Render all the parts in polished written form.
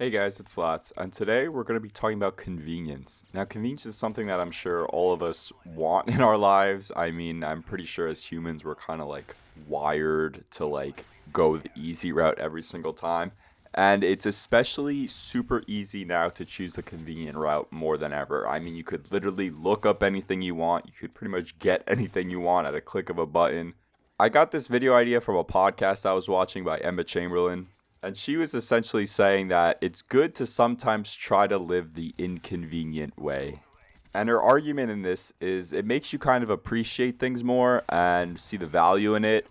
Hey guys, it's Lots, and today we're going to be talking about convenience. Now, convenience is something that I'm sure all of us want in our lives. I mean, I'm pretty sure as humans we're kind of like wired to like go the easy route every single time. And it's especially super easy now to choose the convenient route more than ever. I mean, you could literally look up anything you want. You could pretty much get anything you want at a click of a button. I got this video idea from a podcast I was watching by Emma Chamberlain, and she was essentially saying that it's good to sometimes try to live the inconvenient way. And her argument in this is it makes you kind of appreciate things more and see the value in it.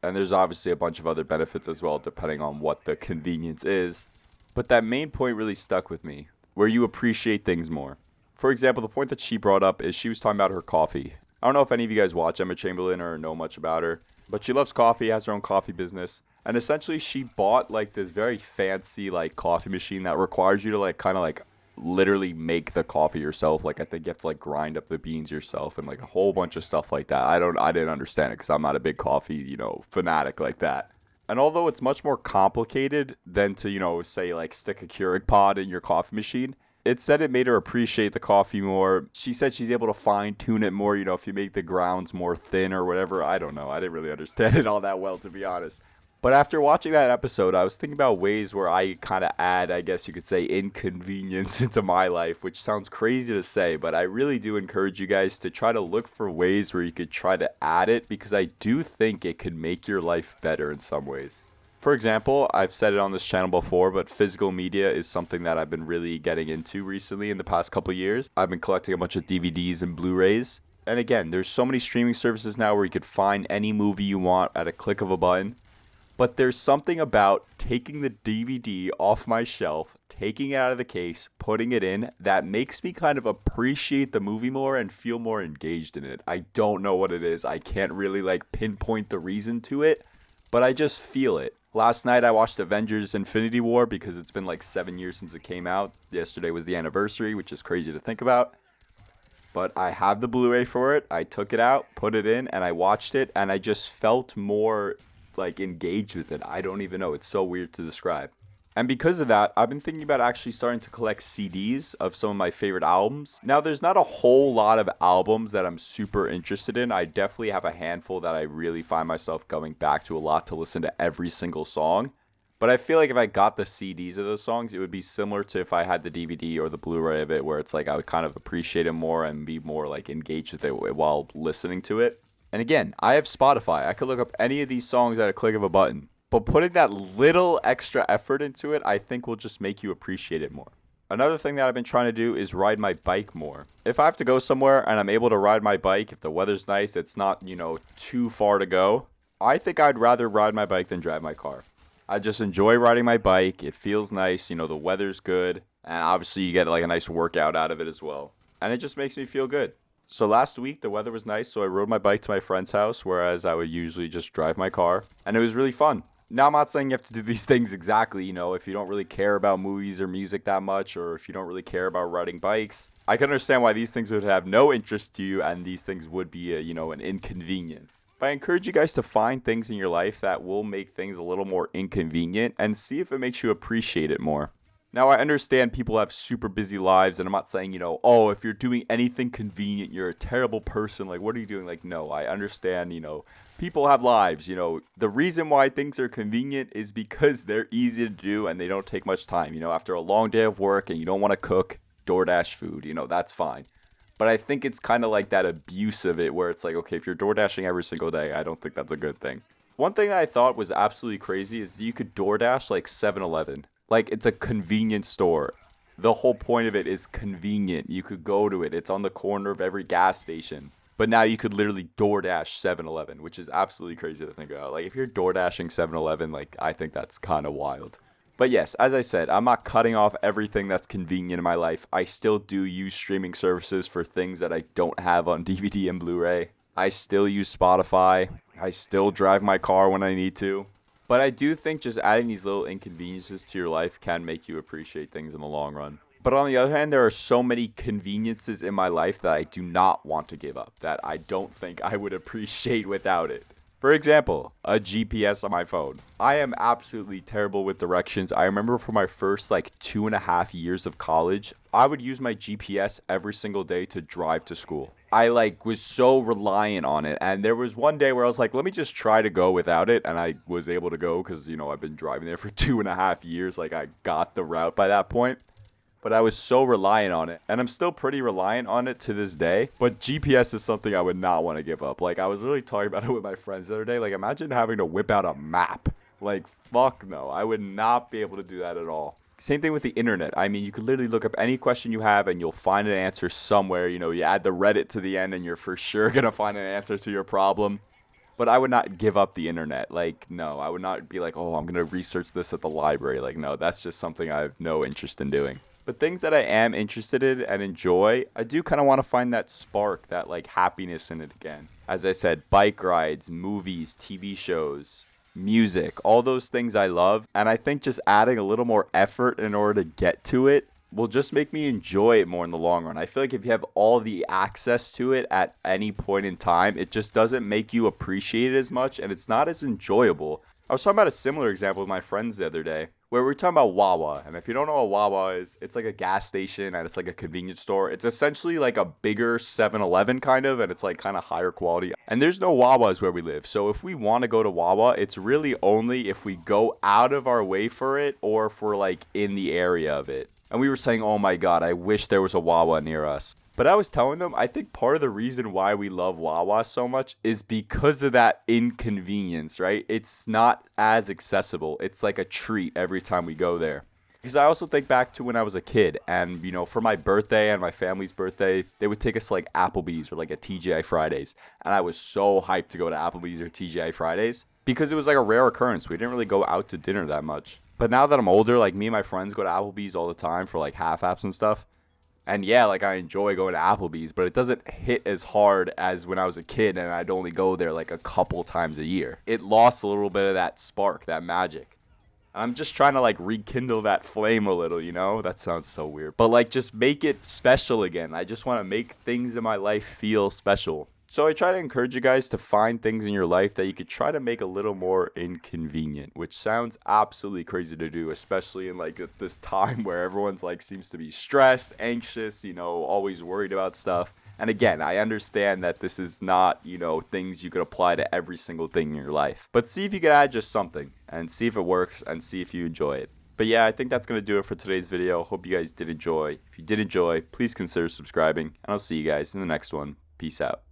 And there's obviously a bunch of other benefits as well, depending on what the convenience is. But that main point really stuck with me, where you appreciate things more. For example, the point that she brought up is she was talking about her coffee. I don't know if any of you guys watch Emma Chamberlain or know much about her, but she loves coffee, has her own coffee business, and essentially she bought like this very fancy like coffee machine that requires you to like kind of like literally make the coffee yourself. Like I think you have to like grind up the beans yourself and like a whole bunch of stuff like that. I didn't understand it because I'm not a big coffee fanatic like that. And although it's much more complicated than to, say like stick a Keurig pod in your coffee machine, it said it made her appreciate the coffee more. She said she's able to fine tune it more, if you make the grounds more thin or whatever. I don't know. I didn't really understand it all that well, to be honest. But after watching that episode, I was thinking about ways where I kind of add, I guess you could say, inconvenience into my life, which sounds crazy to say, but I really do encourage you guys to try to look for ways where you could try to add it because I do think it could make your life better in some ways. For example, I've said it on this channel before, but physical media is something that I've been really getting into recently in the past couple years. I've been collecting a bunch of DVDs and Blu-rays. And again, there's so many streaming services now where you could find any movie you want at a click of a button. But there's something about taking the DVD off my shelf, taking it out of the case, putting it in, that makes me kind of appreciate the movie more and feel more engaged in it. I don't know what it is. I can't really like pinpoint the reason to it, but I just feel it. Last night I watched Avengers Infinity War because it's been like 7 years since it came out. Yesterday was the anniversary, which is crazy to think about. But I have the Blu ray for it. I took it out, put it in, and I watched it, and I just felt more like engaged with it. I don't even know. It's so weird to describe. And because of that, I've been thinking about actually starting to collect CDs of some of my favorite albums. Now, there's not a whole lot of albums that I'm super interested in. I definitely have a handful that I really find myself going back to a lot to listen to every single song. But I feel like if I got the CDs of those songs, it would be similar to if I had the DVD or the Blu-ray of it, where it's like I would kind of appreciate it more and be more like engaged with it while listening to it. And again, I have Spotify. I could look up any of these songs at a click of a button. But putting that little extra effort into it, I think will just make you appreciate it more. Another thing that I've been trying to do is ride my bike more. If I have to go somewhere and I'm able to ride my bike, if the weather's nice, it's not, too far to go, I think I'd rather ride my bike than drive my car. I just enjoy riding my bike. It feels nice, the weather's good, and obviously you get like a nice workout out of it as well. And it just makes me feel good. So last week the weather was nice, so I rode my bike to my friend's house, whereas I would usually just drive my car, and it was really fun. Now I'm not saying you have to do these things exactly, if you don't really care about movies or music that much, or if you don't really care about riding bikes. I can understand why these things would have no interest to you, and these things would be, an inconvenience. But I encourage you guys to find things in your life that will make things a little more inconvenient and see if it makes you appreciate it more. Now, I understand people have super busy lives, and I'm not saying, oh, if you're doing anything convenient, you're a terrible person. Like, what are you doing? Like, no, I understand, people have lives. The reason why things are convenient is because they're easy to do and they don't take much time. After a long day of work and you don't want to cook DoorDash food, that's fine. But I think it's kind of like that abuse of it where it's like, okay, if you're DoorDashing every single day, I don't think that's a good thing. One thing I thought was absolutely crazy is you could DoorDash like 7-Eleven. Like it's a convenience store. The whole point of it is convenient. You could go to it. It's on the corner of every gas station. But now you could literally DoorDash 7-Eleven, which is absolutely crazy to think about. Like if you're DoorDashing 7-Eleven, like I think that's kind of wild. But yes, as I said, I'm not cutting off everything that's convenient in my life. I still do use streaming services for things that I don't have on DVD and Blu-ray. I still use Spotify. I still drive my car when I need to. But I do think just adding these little inconveniences to your life can make you appreciate things in the long run. But on the other hand, there are so many conveniences in my life that I do not want to give up, that I don't think I would appreciate without it. For example, a GPS on my phone. I am absolutely terrible with directions. I remember for my first like 2.5 years of college, I would use my GPS every single day to drive to school. I like was so reliant on it. And there was one day where I was like, let me just try to go without it. And I was able to go because, I've been driving there for 2.5 years. Like I got the route by that point. But I was so reliant on it. And I'm still pretty reliant on it to this day. But GPS is something I would not want to give up. Like, I was really talking about it with my friends the other day. Like, imagine having to whip out a map. Like, fuck no. I would not be able to do that at all. Same thing with the internet. I mean, you could literally look up any question you have and you'll find an answer somewhere. You add the Reddit to the end and you're for sure going to find an answer to your problem. But I would not give up the internet. Like, no, I would not be like, oh, I'm going to research this at the library. Like, no, that's just something I have no interest in doing. But things that I am interested in and enjoy, I do kind of want to find that spark, that like happiness in it again. As I said, bike rides, movies, TV shows, music, all those things I love. And I think just adding a little more effort in order to get to it will just make me enjoy it more in the long run. I feel like if you have all the access to it at any point in time, it just doesn't make you appreciate it as much and it's not as enjoyable. I was talking about a similar example with my friends the other day where we were talking about Wawa. And if you don't know what Wawa is, it's like a gas station and it's like a convenience store. It's essentially like a bigger 7-Eleven kind of, and it's like kind of higher quality. And there's no Wawas where we live. So if we want to go to Wawa, it's really only if we go out of our way for it or if we're like in the area of it. And we were saying, oh my God, I wish there was a Wawa near us. But I was telling them, I think part of the reason why we love Wawa so much is because of that inconvenience, right? It's not as accessible. It's like a treat every time we go there. Because I also think back to when I was a kid and, for my birthday and my family's birthday, they would take us to like Applebee's or like a TGI Fridays. And I was so hyped to go to Applebee's or TGI Fridays because it was like a rare occurrence. We didn't really go out to dinner that much. But now that I'm older, like me and my friends go to Applebee's all the time for like half-apps and stuff. And yeah, like I enjoy going to Applebee's, but it doesn't hit as hard as when I was a kid and I'd only go there like a couple times a year. It lost a little bit of that spark, that magic. I'm just trying to like rekindle that flame a little, That sounds so weird. But like just make it special again. I just want to make things in my life feel special. So I try to encourage you guys to find things in your life that you could try to make a little more inconvenient, which sounds absolutely crazy to do, especially in like this time where everyone's like seems to be stressed, anxious, always worried about stuff. And again, I understand that this is not, things you could apply to every single thing in your life. But see if you could add just something and see if it works and see if you enjoy it. But yeah, I think that's going to do it for today's video. Hope you guys did enjoy. If you did enjoy, please consider subscribing, and I'll see you guys in the next one. Peace out.